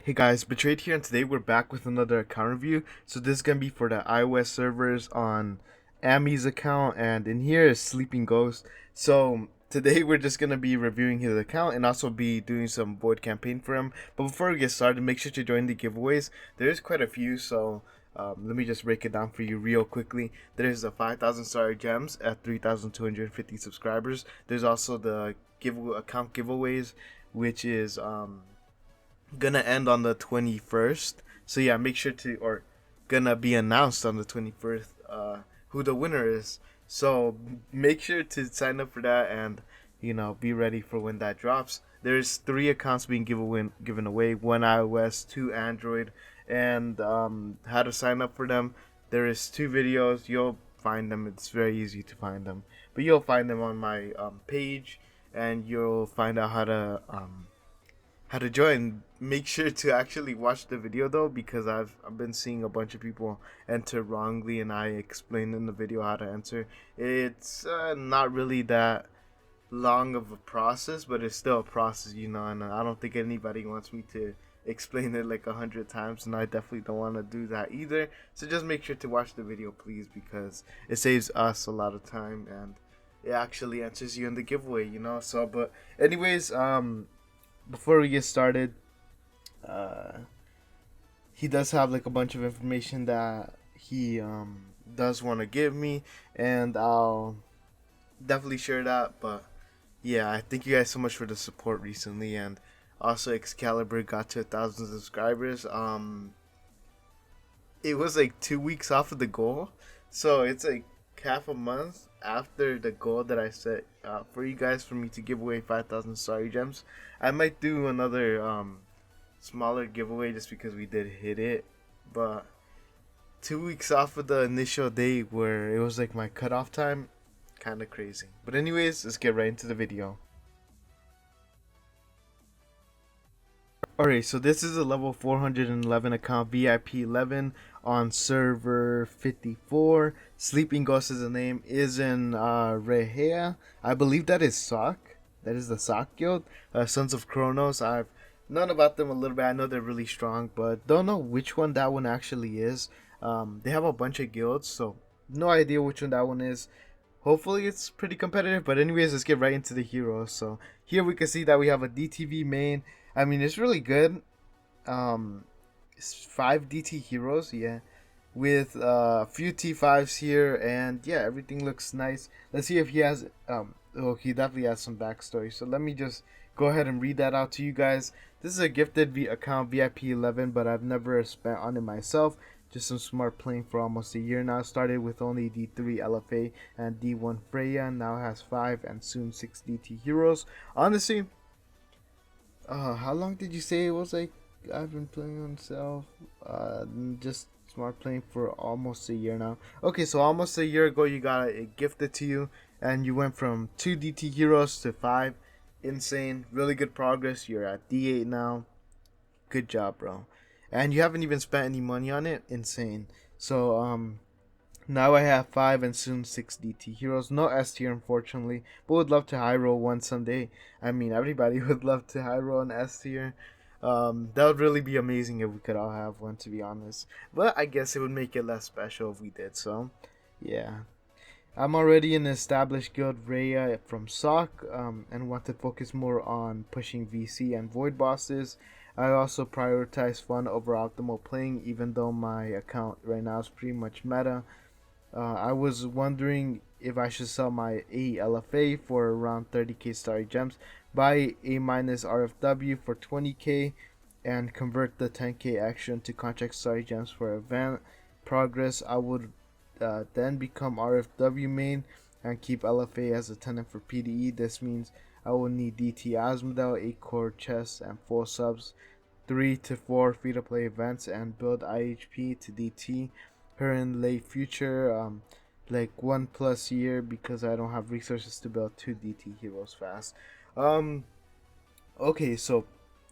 Hey guys, Betrayed here, and today we're back with another account review. So this is gonna be for the iOS servers on Ami's account, and in here is Sleeping Ghost. So today we're just gonna be reviewing his account and also be doing some void campaign for him. But before we get started, make sure to join the giveaways. There is quite a few, so let me just break it down for you real quickly. There's the 5,000 star gems at 3,250 subscribers. There's also the account giveaways, which is gonna end on the 21st. So yeah, make sure to, or gonna be announced on the 21st, who the winner is. So make sure to sign up for that and be ready for when that drops. There's three accounts being given away: one iOS, two Android, and how to sign up for them. There is two videos. You'll find them. It's very easy to find them, but you'll find them on my page, and you'll find out how to join. Make sure to actually watch the video though, because I've been seeing a bunch of people enter wrongly, and I explained in the video how to enter. It's not really that long of a process, but it's still a process, and I don't think anybody wants me to explain it like 100 times, and I definitely don't want to do that either. So just make sure to watch the video, please, because it saves us a lot of time and it actually answers you in the giveaway. So, but anyways, before we get started, uh, he does have like a bunch of information that he does want to give me, and I'll definitely share that. But yeah, I thank you guys so much for the support recently, and also Excalibur got to 1,000 subscribers. It was like 2 weeks off of the goal, so it's like half a month after the goal that I set for you guys, for me to give away 5,000 sorry gems. I might do another smaller giveaway just because we did hit it, but 2 weeks off of the initial date where it was like my cutoff time, kind of crazy. But anyways, let's get right into the video. Alright, so this is a level 411 account, VIP 11 on server 54. Sleeping Ghost is the name, is in Rehea. I believe that is Sock. That is the Sock Guild. Sons of Kronos. I've known about them a little bit. I know they're really strong, but don't know which one that one actually is. They have a bunch of guilds, so no idea which one that one is. Hopefully it's pretty competitive, but anyways, let's get right into the heroes. So here we can see that we have a DTV main. I mean, it's really good. It's 5 DT heroes, yeah, with a few T5s here, and yeah, everything looks nice. Let's see if he has oh, he definitely has some backstory. So let me just go ahead and read that out to you guys. This is a gifted account, VIP 11, but I've never spent on it myself. Just some smart playing for almost a year now. Started with only D3 LFA and D1 Freya. Now has 5 and soon 6 DT heroes. Honestly, how long did you say it was? Like, I've been playing on self. Just smart playing for almost a year now. Okay, so almost a year ago, you got it gifted to you, and you went from 2 DT heroes to 5. Insane, really good progress. You're at D8 now. Good job, bro. And you haven't even spent any money on it. Insane. So now I have 5 and soon 6 DT heroes. No S tier, unfortunately, but would love to high roll one someday. I mean, everybody would love to high roll an S tier. That would really be amazing if we could all have one, to be honest. But I guess it would make it less special if we did. So, yeah. I'm already in an established guild, Rhea from SOC, and want to focus more on pushing VC and Void bosses. I also prioritize fun over optimal playing, even though my account right now is pretty much meta. I was wondering if I should sell my A LFA for around 30k star gems, buy A minus RFW for 20k, and convert the 10k extra into contract star gems for event progress. I would then become RFW main and keep LFA as a tenant for PDE. This means I will need DT Asmodel, 8 core chests, and 4 subs, 3 to 4 free to play events, and build IHP to DT her in late future, like 1+ year, because I don't have resources to build 2 DT heroes fast. Um, okay, so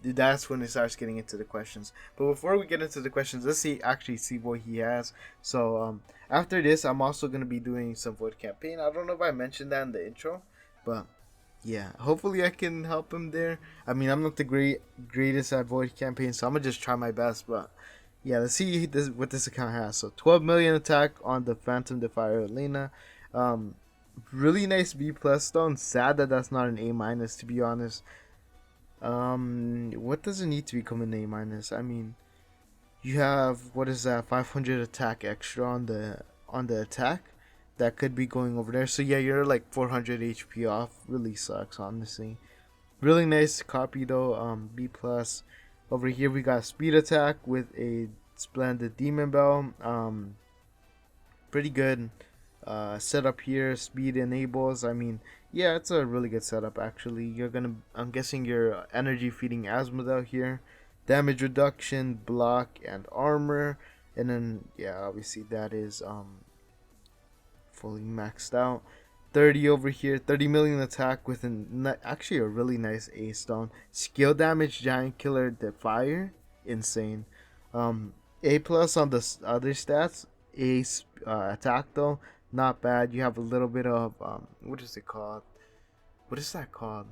that's when it starts getting into the questions. But before we get into the questions, let's see what he has. So after this, I'm also gonna be doing some void campaign. I don't know if I mentioned that in the intro, but Yeah, hopefully I can help him there. I mean, I'm not the greatest at void campaign, so I'm gonna just try my best. But yeah, let's see what this account has. So 12 million attack on the Phantom Defier Elena. Um, really nice B plus stone. Sad that that's not an A minus, to be honest. What does it need to become an A minus? I mean, you have, what is that, 500 attack extra on the attack that could be going over there. So yeah, you're like 400 HP off. Really sucks, honestly. Really nice copy though. B plus. Over here we got speed attack with a splendid demon bell. Pretty good setup here. Speed enables. I mean, yeah, it's a really good setup actually. I'm guessing you're energy feeding Asmodel here. Damage reduction, block, and armor. And then yeah, obviously that is fully maxed out. 30 over here, 30 million attack with actually a really nice A stone. Skill damage, giant killer, fire, insane. Um, A plus on the other stats. A attack though, not bad. You have a little bit of what is it called? What is that called?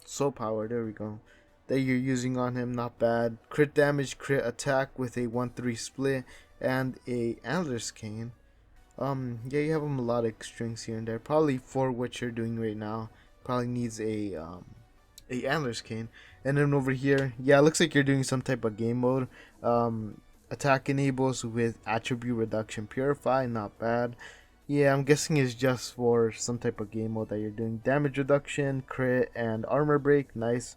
Soul power. There we go. That you're using on him, not bad. Crit damage, crit attack with a 1-3 split and a antler's cane. Yeah, you have a melodic strings here and there. Probably for what you're doing right now. Probably needs a antlers cane. And then over here, yeah, it looks like you're doing some type of game mode. Attack enables with attribute reduction purify, not bad. Yeah, I'm guessing it's just for some type of game mode that you're doing. Damage reduction, crit, and armor break, nice.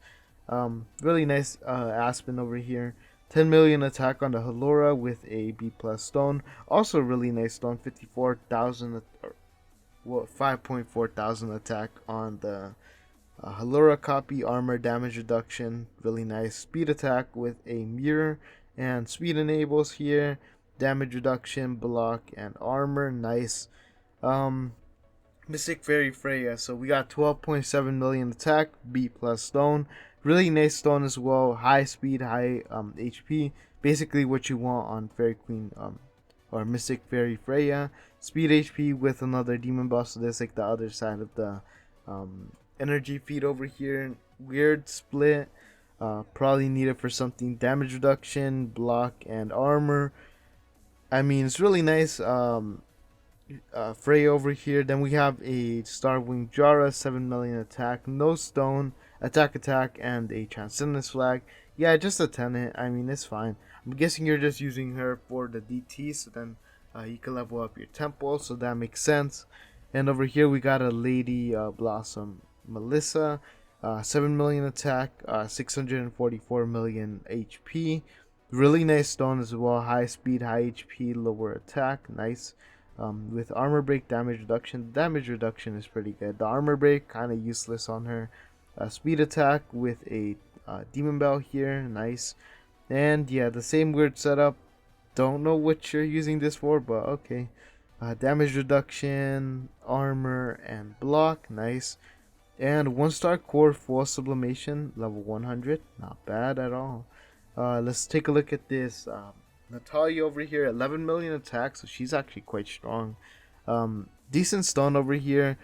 Really nice Aspen over here. 10 million attack on the Halora with a B plus stone. Also really nice stone. 54,000 or 5.4 thousand attack on the Halora copy. Armor damage reduction. Really nice. Speed attack with a mirror. And speed enables here. Damage reduction, block, and armor. Nice. Um, Mystic Fairy Freya. So we got 12.7 million attack, B plus stone. Really nice stone as well. High speed, high HP. Basically what you want on Fairy Queen or Mystic Fairy Freya. Speed HP with another demon boss. So that's like the other side of the energy feed over here. Weird split. Probably needed for something. Damage reduction, block, and armor. I mean, it's really nice. Frey over here. Then we have a Starwing Jara, 7 million attack, no stone, attack, and a Transcendence flag. Yeah, just a tenant. I mean, it's fine. I'm guessing you're just using her for the DT, so then you can level up your temple, so that makes sense. And over here we got a Lady Blossom Melissa, 7 million attack, 644 million HP. Really nice stone as well. High speed, high HP, lower attack. Nice. With armor break, damage reduction. Damage reduction is pretty good. The armor break kind of useless on her. Speed attack with a demon bell here, nice. And yeah, the same weird setup. Don't know what you're using this for, but okay. Damage reduction, armor, and block, nice. And 1-star core full sublimation, level 100, not bad at all. Let's take a look at this. Natalia over here, 11 million attack, so she's actually quite strong. Decent stun over here.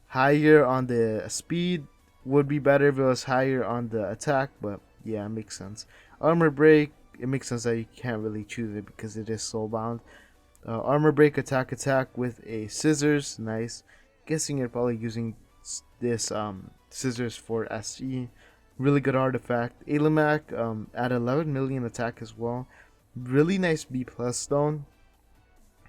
Higher on the speed would be better if it was higher on the attack, but yeah, it makes sense. Armor break, it makes sense that you can't really choose it because it is soulbound. Armor break, attack with a scissors, nice. Guessing you're probably using this scissors for SE. Really good artifact. Alimac at 11 million attack as well. Really nice B plus stone.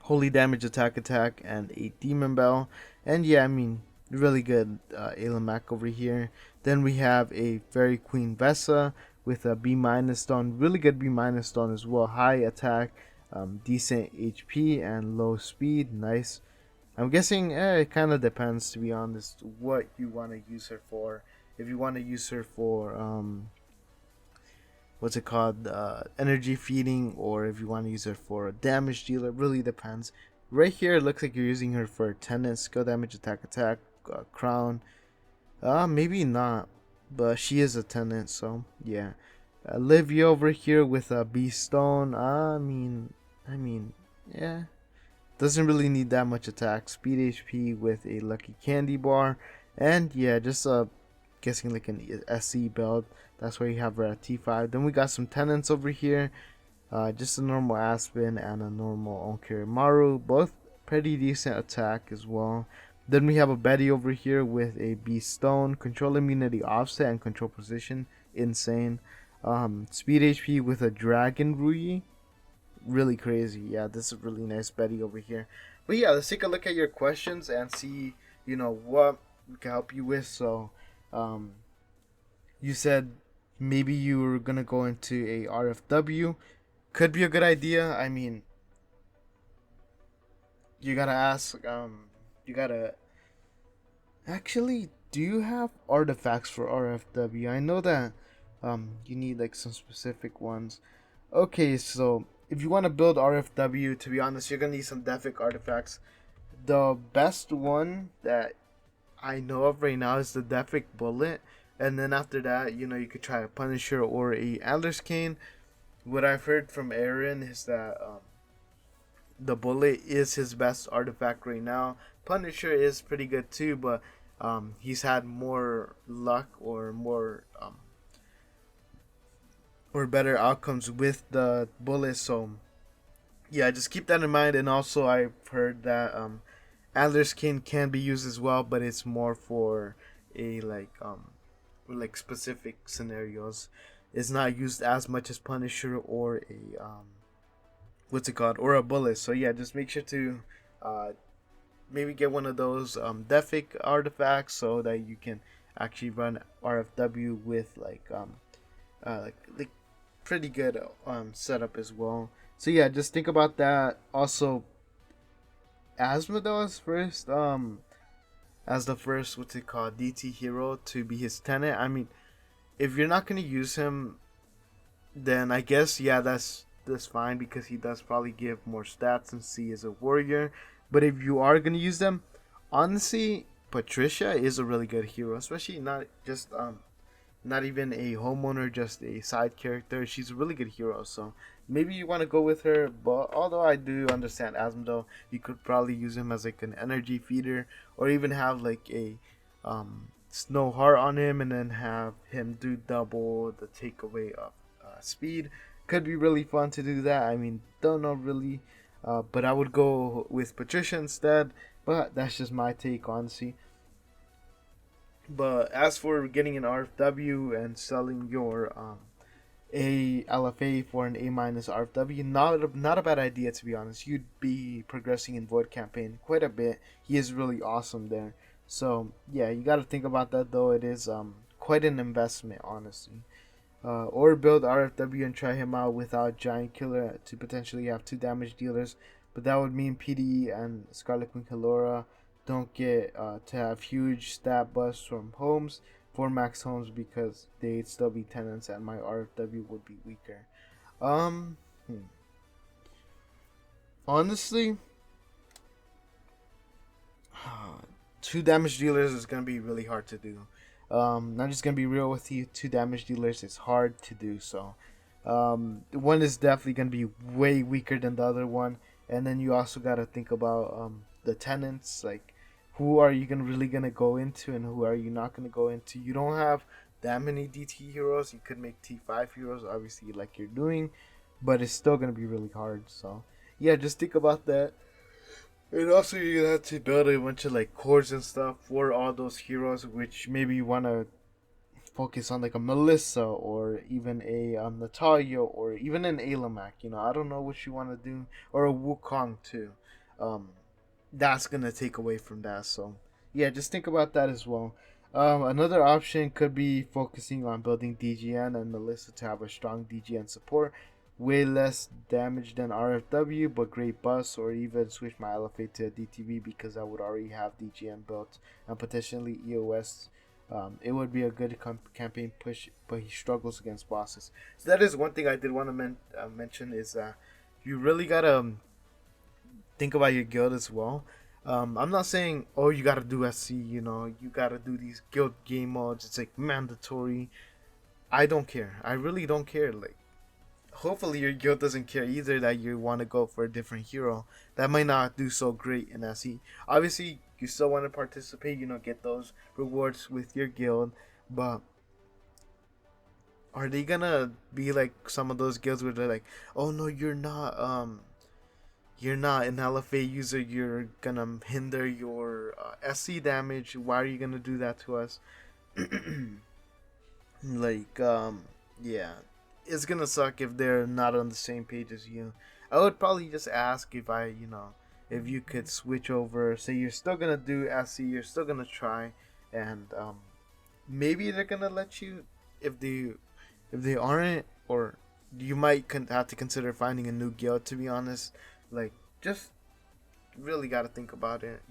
Holy damage attack, and a demon bell. And yeah, I mean, really good Alimac over here. Then we have a Fairy Queen Vessa with a B minus stone. Really good B minus stone as well. High attack, decent HP, and low speed. Nice. I'm guessing it kind of depends, to be honest, what you want to use her for. If you want to use her for what's it called, energy feeding, or if you want to use her for a damage dealer, really depends. Right here, it looks like you're using her for tennis, skill damage, attack, crown. Maybe not, but she is a tenant, so yeah. Livia over here with a B stone. I mean, yeah. Doesn't really need that much attack. Speed HP with a lucky candy bar. And yeah, just guessing like an SC build. That's why you have her at T5. Then we got some tenants over here. Just a normal Aspen and a normal Onkirimaru. Both pretty decent attack as well. Then we have a Betty over here with a Beast Stone. Control immunity offset and control position. Insane. Speed HP with a Dragon Rui. Really crazy. Yeah, this is a really nice Betty over here. But yeah, let's take a look at your questions and see, what we can help you with. So, um, you said maybe you were gonna go into a RFW. Could be a good idea. I mean, you gotta ask. You gotta actually. Do you have artifacts for RFW? I know that. You need like some specific ones. Okay, so if you want to build RFW, to be honest, you're gonna need some Defic artifacts. The best one that I know of right now is the Defic Bullet, and then after that, you could try a Punisher or a Atlas Cane. What I've heard from Aaron is that the Bullet is his best artifact right now. Punisher is pretty good too, but he's had more luck or better outcomes with the Bullet. So yeah, just keep that in mind. And also, I've heard that Adler's Kin can be used as well, but it's more for a like specific scenarios. It's not used as much as Punisher or a what's it called, or a Bullet. So yeah, just make sure to uh, maybe get one of those Defic artifacts so that you can actually run RFW with like pretty good setup as well. So yeah, just think about that. Also, Asmodeus first as the first what's it called DT hero to be his tenant. I mean, if you're not gonna use him, then I guess yeah, that's fine because he does probably give more stats and C as a warrior. But if you are gonna use them, honestly, Patricia is a really good hero, especially not even a homeowner, just a side character. She's a really good hero, so maybe you want to go with her. But although I do understand Asmodel, you could probably use him as like an energy feeder, or even have like a snow heart on him, and then have him do double the takeaway of speed. Could be really fun to do that. I mean, don't know really, but I would go with Patricia instead. But that's just my take, honestly. But as for getting an RFW and selling your A LFA for an A minus RFW, not a bad idea to be honest. You'd be progressing in Void campaign quite a bit. He is really awesome there. So yeah, you got to think about that though. It is quite an investment, honestly. Or build RFW and try him out without Giant Killer to potentially have two damage dealers, but that would mean PDE and Scarlet Queen Kalora don't get to have huge stat busts from homes for max homes because they'd still be tenants and my RFW would be weaker. Um, hmm. Honestly, two damage dealers is gonna be really hard to do. I'm just gonna be real with you. Two damage dealers is hard to do. So, one is definitely gonna be way weaker than the other one, and then you also gotta think about the tenants. Like, who are you really gonna go into, and who are you not gonna go into? You don't have that many DT heroes. You could make T5 heroes, obviously, like you're doing, but it's still gonna be really hard. So, yeah, just think about that. And also, you're gonna have to build a bunch of like cores and stuff for all those heroes, which maybe you wanna focus on like a Melissa or even a Natalia or even an Alamak. I don't know what you want to do, or a Wukong too. Um, that's gonna take away from that. So yeah, just think about that as well. Another option could be focusing on building DGN and Melissa to have a strong DGN support, way less damage than RFW, but great bust, or even switch my LFA to a DTV because I would already have DGN built and potentially EOS. It would be a good campaign push, but he struggles against bosses. So that is one thing I did want to mention is you really gotta think about your guild as well. I'm not saying you gotta do SC. You gotta do these guild game modes. It's like mandatory. I don't care. I really don't care. Like hopefully your guild doesn't care either that you want to go for a different hero that might not do so great in SE. Obviously, you still want to participate, get those rewards with your guild, but are they gonna be like some of those guilds where they're like, oh no, you're not an LFA user, you're gonna hinder your SC damage. Why are you gonna do that to us? like, yeah, it's gonna suck if they're not on the same page as you. I would probably just ask if you could switch over. Say you're still gonna do SC, you're still gonna try, and maybe they're gonna let you. If they aren't, or you might have to consider finding a new guild. To be honest, like, just really got to think about it.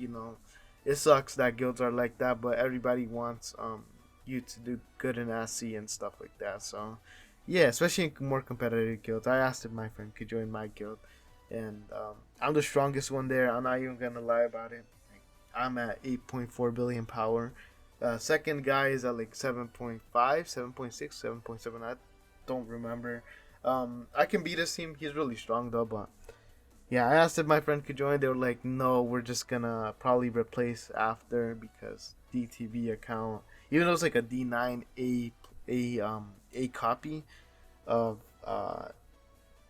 It sucks that guilds are like that, but everybody wants you to do good in SC and stuff like that. So yeah, especially in more competitive guilds. I asked if my friend could join my guild, and I'm the strongest one there. I'm not even gonna lie about it. I'm at 8.4 billion power. Second guy is at like 7.5, 7.6, 7.7. I don't remember. I can beat his team. He's really strong though, but yeah, I asked if my friend could join. They were like, no, we're just gonna probably replace after because DTV account, even though it's like a D9 a copy of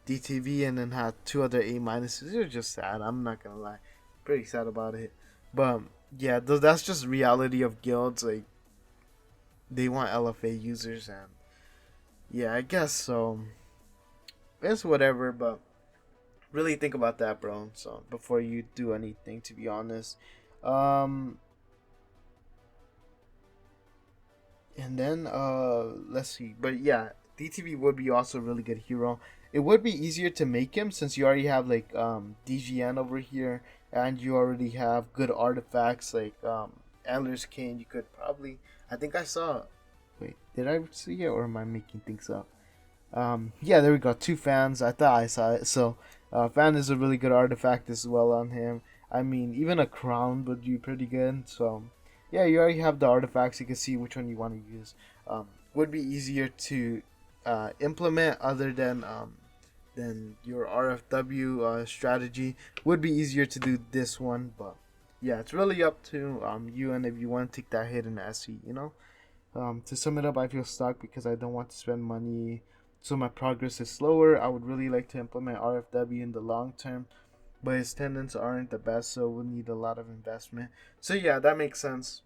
DTV and then had two other A minuses. They're just sad. I'm not gonna lie, pretty sad about it. But yeah, that's just reality of guilds. Like, they want LFA users, and yeah, I guess so. It's whatever, but really think about that, bro. So before you do anything, to be honest. Um, and then let's see. But yeah, DTV would be also a really good hero. It would be easier to make him since you already have like DGN over here, and you already have good artifacts like Antler's Cane. You could probably. I think I saw. Wait, did I see it or am I making things up? Yeah, there we go. Two fans. I thought I saw it. So, fan is a really good artifact as well on him. I mean, even a crown would be pretty good. So, yeah, you already have the artifacts. You can see which one you want to use. Would be easier to implement other than your RFW strategy. Would be easier to do this one, but yeah, it's really up to you and if you want to take that hit in SE. To sum it up, I feel stuck because I don't want to spend money, so my progress is slower. I would really like to implement RFW in the long term, but his tenants aren't the best, so we'll need a lot of investment. So yeah, that makes sense.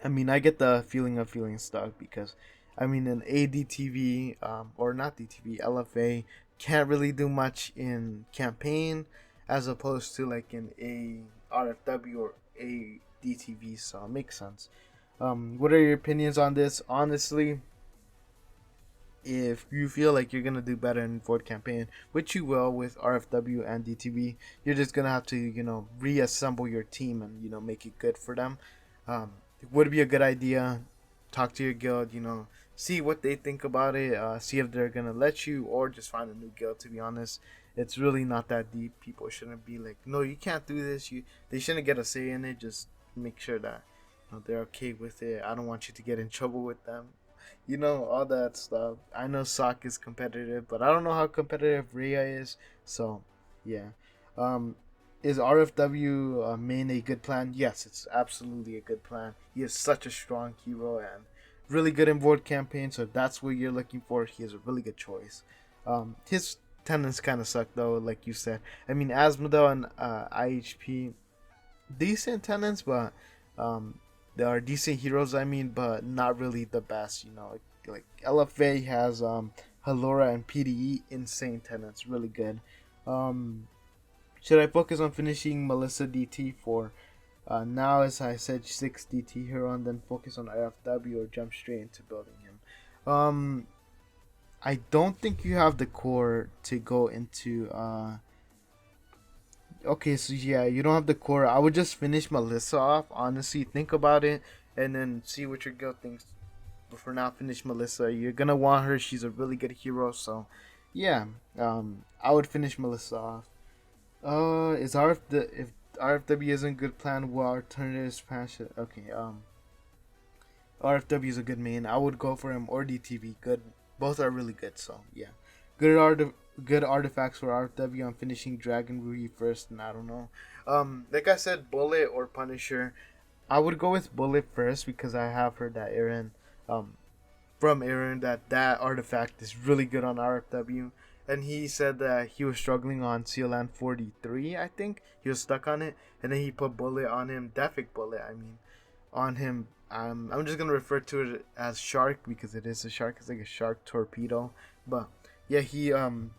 I mean, I get the feeling of feeling stuck because, I mean, an ADTV or not DTV LFA can't really do much in campaign, as opposed to like an A RFW or a DTV. So it makes sense. What are your opinions on this? Honestly, if you feel like you're gonna do better in Ford campaign, which you will with RFW and DTV, you're just gonna have to reassemble your team and make it good for them. It would be a good idea. Talk to your guild, see what they think about it. See if they're gonna let you, or just find a new guild. To be honest, it's really not that deep. People shouldn't be like, no, you can't do this. They shouldn't get a say in it. Just make sure that they're okay with it. I don't want you to get in trouble with them. All that stuff. I know SOC is competitive, but I don't know how competitive Rhea is. So, yeah. Um, is RFW main a good plan? Yes, it's absolutely a good plan. He is such a strong hero and really good in board campaign. So if that's what you're looking for, he is a really good choice. His tenants kind of suck though, like you said. I mean, Asmodel and IHP, decent tenants, but um, there are decent heroes. I mean, but not really the best. Like LFA has Halora and PDE, insane tenants, really good. Um, should I focus on finishing Melissa DT for now, as I said, 6 DT hero, and then focus on IFW, or jump straight into building him? I don't think you have the core to go into. Okay, so yeah, you don't have the core. I would just finish Melissa off. Honestly, think about it and then see what your guild thinks. But for now, finish Melissa. You're gonna want her. She's a really good hero. So, yeah, I would finish Melissa off. Is RF if RFW isn't a good plan, what alternatives passion? Okay, RFW is a good main. I would go for him or DTV. Good, both are really good. So yeah. Good art, good artifacts for RFW. I'm finishing Dragon Ruby first, and I don't know. Like I said, Bullet or Punisher. I would go with Bullet first because I have heard that um, from Aaron that artifact is really good on RFW, and he said that he was struggling on CLN 43. I think he was stuck on it, and then he put Bullet on him, Defic Bullet. I mean, on him. I'm just gonna refer to it as Shark because it is a shark. It's like a shark torpedo, but yeah, he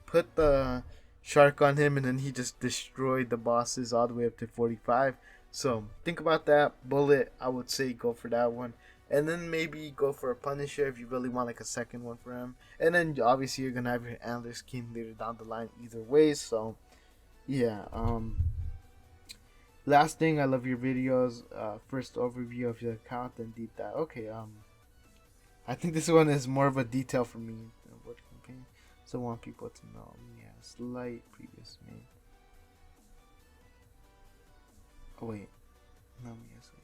put the shark on him, and then he just destroyed the bosses all the way up to 45. So think about that. Bullet, I would say go for that one, and then maybe go for a Punisher if you really want like a second one for him. And then obviously you're gonna have your Antler scheme later down the line either way. So yeah. Last thing, I love your videos. First overview of your account, then deep dive. Okay. I think this one is more of a detail for me. What campaign? So I want people to know. Yeah, slight previous main. Oh wait, no, yes, wait.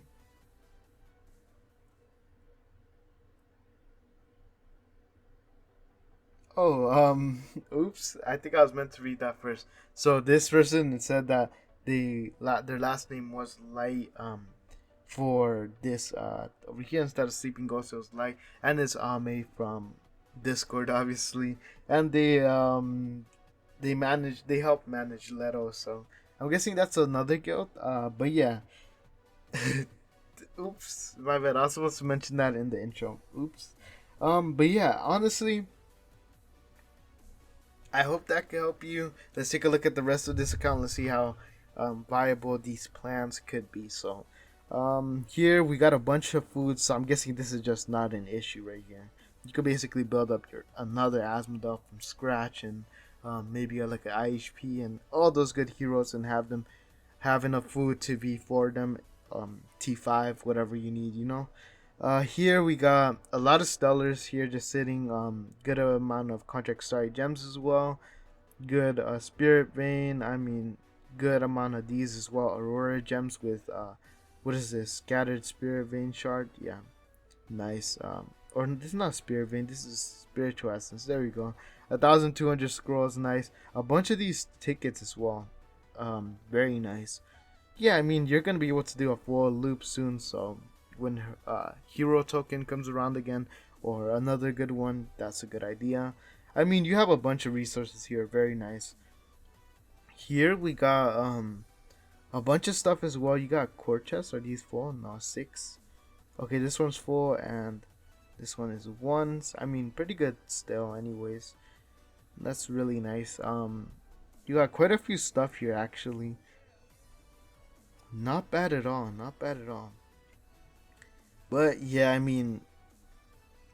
Oh, oops. I think I was meant to read that first. So this person said that their last name was Light. For this over here instead of Sleeping Ghost, it was Light, and it's Ame from Discord, obviously, and they help manage Leto. So I'm guessing that's another guild. But yeah. Oops, my bad. I was supposed to mention that in the intro. Oops. But yeah, honestly, I hope that can help you. Let's take a look at the rest of this account. Let's see how viable these plans could be. So, here we got a bunch of foods. So I'm guessing this is just not an issue right here. You could basically build up your another Asmodel from scratch and maybe like an IHP and all those good heroes and have them have enough food to V4 them, T5, whatever you need, you know. Here we got a lot of stellars here just sitting. Good amount of contract starry gems as well. Good spirit vein. I mean, good amount of these as well. Aurora gems with what is this? Scattered spirit vein shard. Yeah, nice. Or this is not spirit vein. This is spiritual essence. There we go. 1,200 scrolls. Nice. A bunch of these tickets as well. Very nice. Yeah, I mean, you're gonna be able to do a full loop soon. So when hero token comes around again, or another good one, that's a good idea. I mean, you have a bunch of resources here. Very nice. Here we got a bunch of stuff as well. You got core chests. Are these full? No, 6. Okay, this one's full, and this one is 1s. I mean, pretty good still. Anyways, that's really nice. You got quite a few stuff here actually. Not bad at all. Not bad at all. But yeah, I mean,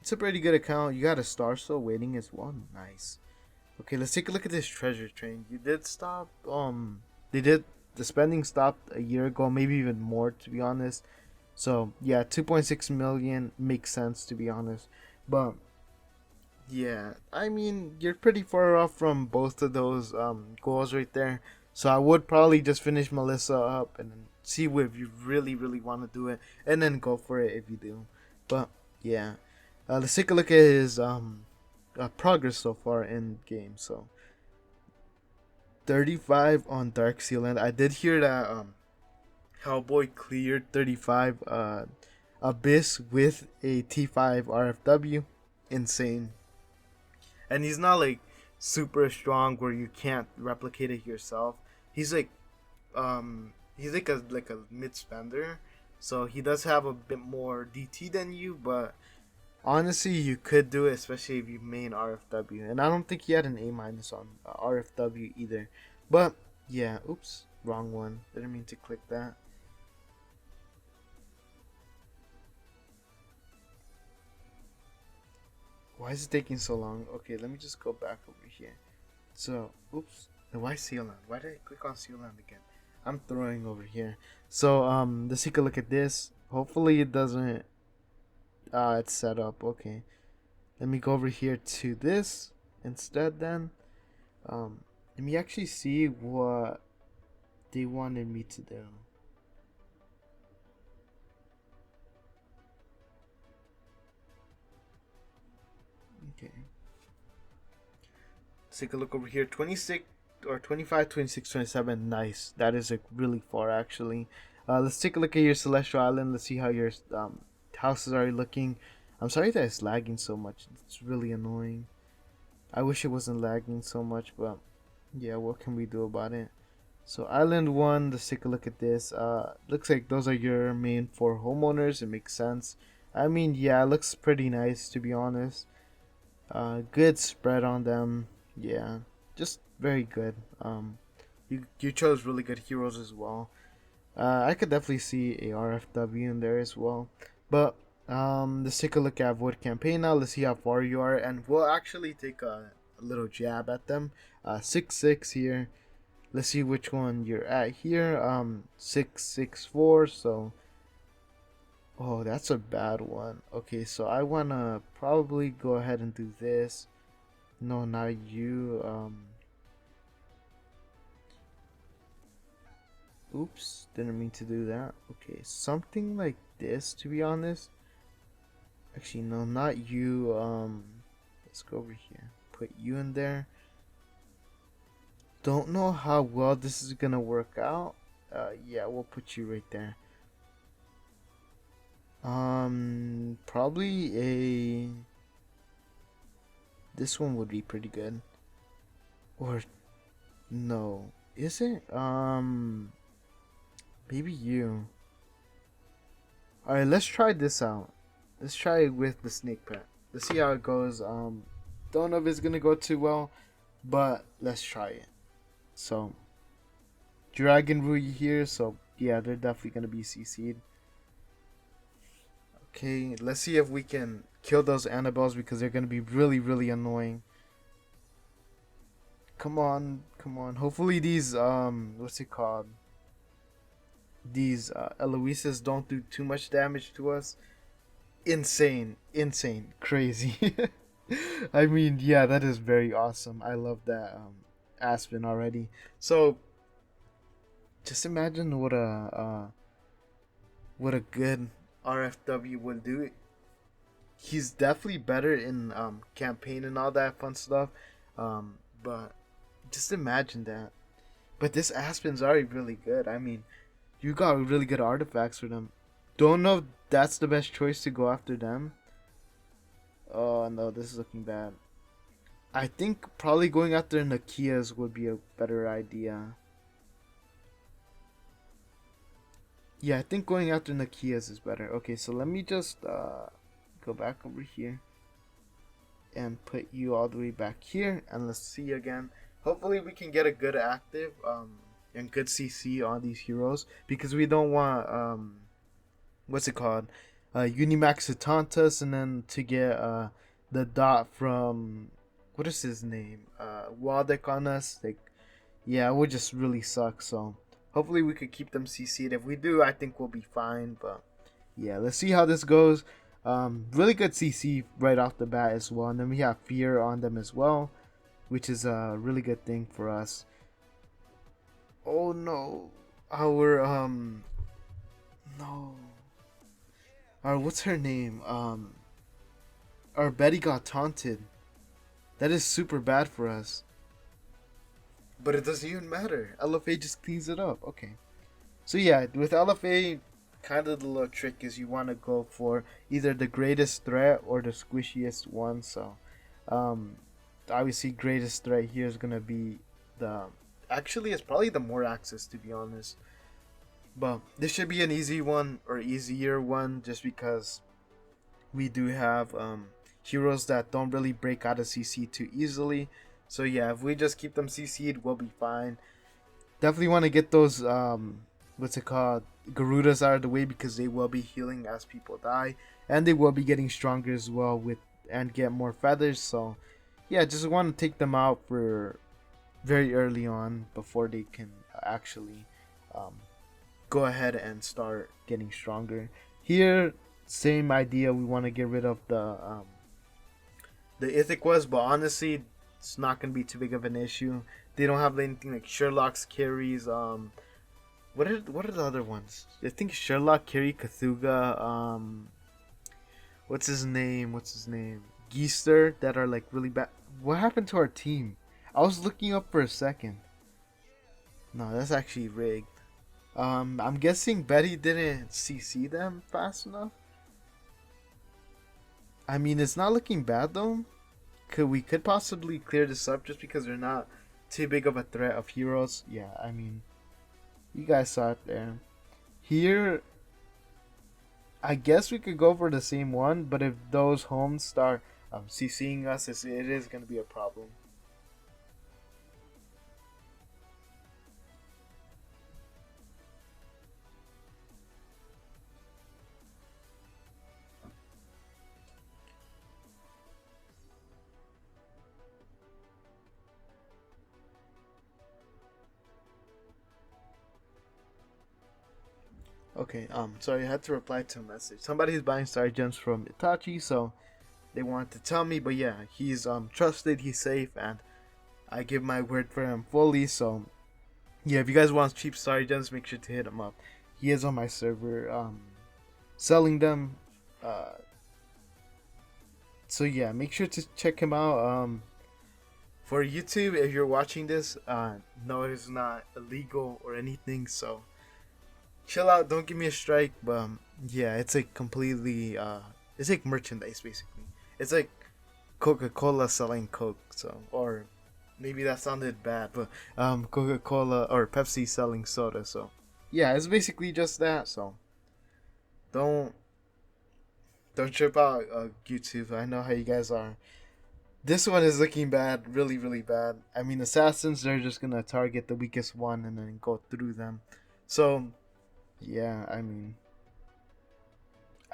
it's a pretty good account. You got a star still waiting as well. Nice. Okay, let's take a look at this treasure train. You did stop. They did the spending stopped a year ago, maybe even more to be honest. So yeah, 2.6 million makes sense to be honest. But yeah, I mean you're pretty far off from both of those goals right there. So I would probably just finish Melissa up and then see if you really want to do it, and then go for it if you do. But yeah, let's take a look at his progress so far in game. So 35 on Dark Sealand. I did hear that Hellboy cleared 35 Abyss with a T5 RFW. Insane. And he's not like super strong where you can't replicate it yourself. He's like he's like a mid spender. So he does have a bit more DT than you, but honestly, you could do it, especially if you main RFW. And I don't think he had an A minus on RFW either. But yeah, oops, wrong one. Didn't mean to click that. Why is it taking so long? Okay, let me just go back over here. So, oops. Why Sealand? Why did I click on Sealand again? I'm throwing over here. So, let's take a look at this. Hopefully it doesn't it's set up. Okay. Let me go over here to this instead then. Let me actually see what they wanted me to do. Okay. Let's take a look over here. 26 or 25, 26, 27. Nice. That is like really far actually. Let's take a look at your Celestial Island. Let's see how your houses are looking. I'm sorry that it's lagging so much. It's really annoying. I wish it wasn't lagging so much, but yeah, what can we do about it? So Island 1, let's take a look at this. Looks like those are your main four homeowners. It makes sense. I mean, yeah, it looks pretty nice to be honest. Good spread on them. Yeah, just very good. You chose really good heroes as well. I could definitely see a RFW in there as well. But let's take a look at Void Campaign now. Let's see how far you are, and we'll actually take a little jab at them. 6-6 here. Let's see which one you're at here. 6-6-4. So, oh, that's a bad one. Okay, so I wanna probably go ahead and do this. No, not you. Oops, didn't mean to do that. Okay, something like this, to be honest. Actually, no, not you. Let's go over here. Put you in there. Don't know how well this is gonna work out. Yeah, we'll put you right there. Probably a. This one would be pretty good. Or no, is it? Maybe you. All right, let's try this out. Let's try it with the snake pet. Let's see how it goes. Don't know if it's gonna go too well, but let's try it. So, Dragon Rui here. So yeah, they're definitely gonna be CC'd. Okay, let's see if we can kill those Annabelles because they're gonna be really, really annoying. Come on, come on. Hopefully these what's it called? These Eloises don't do too much damage to us. Insane, insane, crazy. I mean, yeah, that is very awesome. I love that Aspen already. So just imagine what a good RFW would do. He's definitely better in campaign and all that fun stuff. But just imagine that. But this Aspen's already really good. I mean, you got really good artifacts for them. Don't know if that's the best choice to go after them. Oh no, this is looking bad. I think probably going after Nakias would be a better idea. Yeah, I think going after Nakias is better. Okay, so let me just go back over here and put you all the way back here, and let's see again. Hopefully we can get a good active and good CC on these heroes because we don't want what's it called, Unimax to taunt us and then to get the dot from what is his name, Waldek on us. Like, yeah, it would just really suck. So hopefully we could keep them CC'd. If we do, I think we'll be fine. But yeah, let's see how this goes. Really good CC right off the bat as well, and then we have fear on them as well, which is a really good thing for us. Oh no, our no, our what's her name? Our Betty got taunted. That is super bad for us. But it doesn't even matter. LFA just cleans it up. Okay. So yeah, with LFA, kind of the little trick is you want to go for either the greatest threat or the squishiest one. So, obviously, greatest threat here is gonna be the. Actually, it's probably the more access, to be honest. But this should be an easy one or easier one, just because we do have heroes that don't really break out of CC too easily. So yeah, if we just keep them CC'd, we'll be fine. Definitely want to get those what's it called, Garudas out of the way because they will be healing as people die, and they will be getting stronger as well with and get more feathers. So yeah, just want to take them out for very early on before they can actually go ahead and start getting stronger. Here, same idea. We want to get rid of the Ithiquas, but honestly, it's not gonna be too big of an issue. They don't have anything like Sherlock's carries. What are the other ones? I think Sherlock carry Cthulhu. What's his name? Geester that are like really bad. What happened to our team? I was looking up for a second. No, that's actually rigged. I'm guessing Betty didn't CC them fast enough. I mean, it's not looking bad though. We could possibly clear this up just because they're not too big of a threat of heroes. Yeah, I mean, you guys saw it there. Here, I guess we could go for the same one, but if those homes start CCing us, it is going to be a problem. Okay, sorry, I had to reply to a message. Somebody's buying star gems from Itachi, so they wanted to tell me, but yeah, he's trusted, he's safe, and I give my word for him fully, so yeah, if you guys want cheap star gems, make sure to hit him up. He is on my server, selling them, so yeah, make sure to check him out. For YouTube, if you're watching this, no, it's not illegal or anything, so chill out, don't give me a strike. But yeah, it's like completely it's like merchandise basically. It's like Coca-Cola selling Coke, so, or maybe that sounded bad, but Coca-Cola or Pepsi selling soda, so yeah, it's basically just that. So don't don't trip out, YouTube. I know how you guys are. This one is looking bad, really, really bad. I mean, assassins, they're just gonna target the weakest one and then go through them. So yeah, I mean,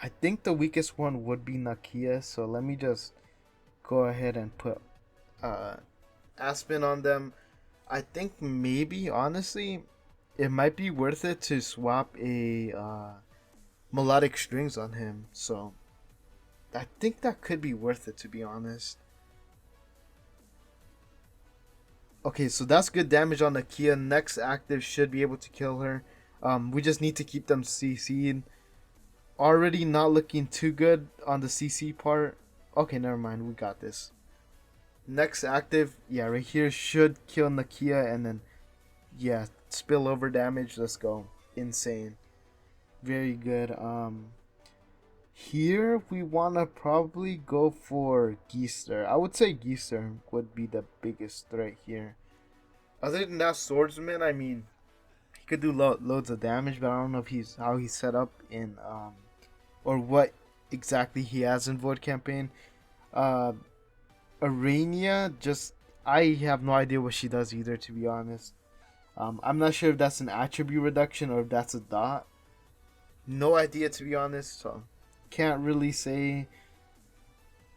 I think the weakest one would be Nakia. So let me just go ahead and put uh, Aspen on them. I think maybe, honestly, it might be worth it to swap a melodic strings on him. So I think that could be worth it, to be honest. Okay, so that's good damage on Nakia. Next active should be able to kill her. We just need to keep them CC'd. Already not looking too good on the CC part. Okay, never mind. We got this. Next active, yeah, right here should kill Nakia, and then yeah, spillover damage. Let's go. Insane. Very good. Here we wanna probably go for Geester. I would say Geester would be the biggest threat here. Other than that, Swordsman, I mean, he could do loads of damage, but I don't know if he's how he's set up in or what exactly he has in Void Campaign. Uh, Arania, just I have no idea what she does either, to be honest. I'm not sure if that's an attribute reduction or if that's a dot. No idea, to be honest. So can't really say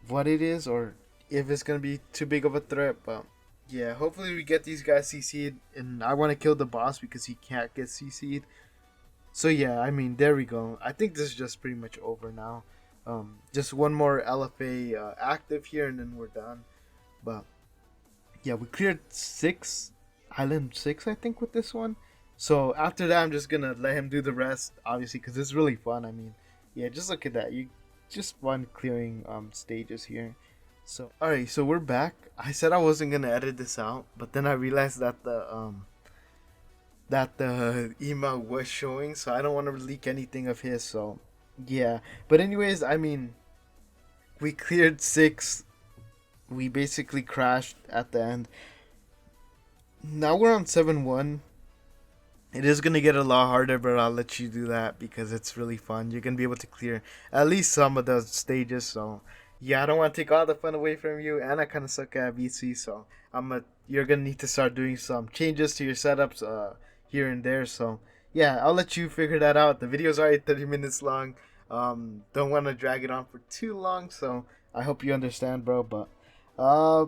what it is or if it's gonna be too big of a threat. But yeah, hopefully we get these guys CC'd, and I want to kill the boss because he can't get CC'd. So yeah, I mean, there we go. I think this is just pretty much over now. Just one more LFA active here, and then we're done. But yeah, we cleared Island 6, I think, with this one. So after that, I'm just gonna let him do the rest, obviously, because it's really fun. I mean, yeah, just look at that. You just fun clearing stages here. So alright, so we're back. I said I wasn't gonna edit this out, but then I realized that the email was showing, so I don't want to leak anything of his. So yeah, but anyways, I mean, we cleared 6. We basically crashed at the end. Now we're on 7-1. It is gonna get a lot harder, but I'll let you do that because it's really fun. You're gonna be able to clear at least some of the stages. So yeah, I don't want to take all the fun away from you, and I kind of suck at VC. So you're gonna need to start doing some changes to your setups here and there. So yeah, I'll let you figure that out. The video's already 30 minutes long. Don't want to drag it on for too long. So I hope you understand, bro. But uh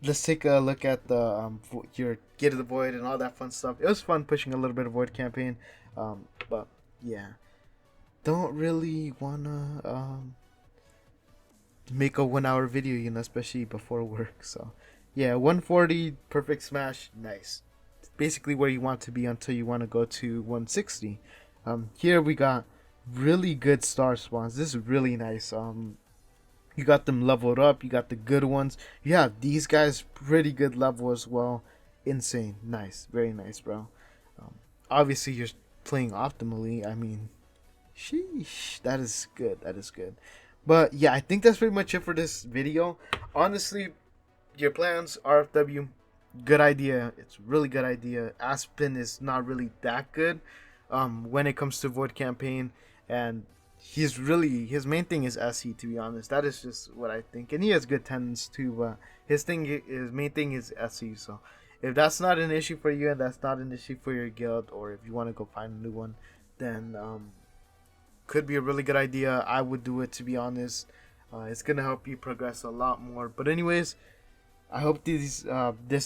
let's take a look at the your Gate of the Void and all that fun stuff. It was fun pushing a little bit of Void campaign, but yeah, don't really wanna make a 1 hour video, especially before work. So yeah, 140 perfect smash, nice. Basically where you want to be until you want to go to 160. Here we got really good star spawns. This is really nice. You got them leveled up. You got the good ones. You have these guys pretty good level as well. Insane. Nice. Very nice, bro. Um, Obviously, you're playing optimally. I mean, sheesh. That is good. That is good. But yeah, I think that's pretty much it for this video. Honestly, your plans, RFW, good idea. It's really good idea. Aspen is not really that good when it comes to Void campaign, and he's really, his main thing is SE, to be honest. That is just what I think, and he has good tendons too. But his main thing is SE. So if that's not an issue for you and that's not an issue for your guild, or if you want to go find a new one, then could be a really good idea. I would do it, to be honest. It's gonna help you progress a lot more. But anyways, I hope this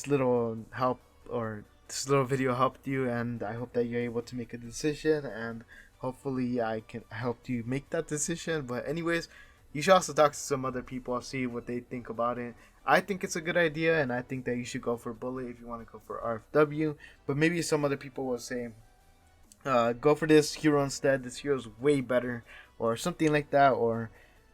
little help, or this little video helped you, and I hope that you're able to make a decision, and hopefully I can help you make that decision. But anyways, you should also talk to some other people, see what they think about it. I think it's a good idea, and I think that you should go for Bullet if you want to go for RFW. But maybe some other people will say, go for this hero instead. This hero's way better, or something like that, or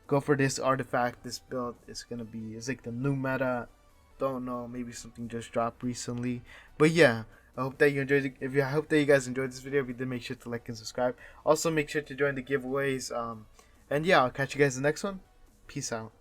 go for this artifact. This build is gonna be, it's like the new meta. Don't know, maybe something just dropped recently. But yeah, I hope that you enjoyed it. I hope that you guys enjoyed this video. If you did, make sure to like and subscribe. Also, make sure to join the giveaways. And yeah, I'll catch you guys in the next one. Peace out.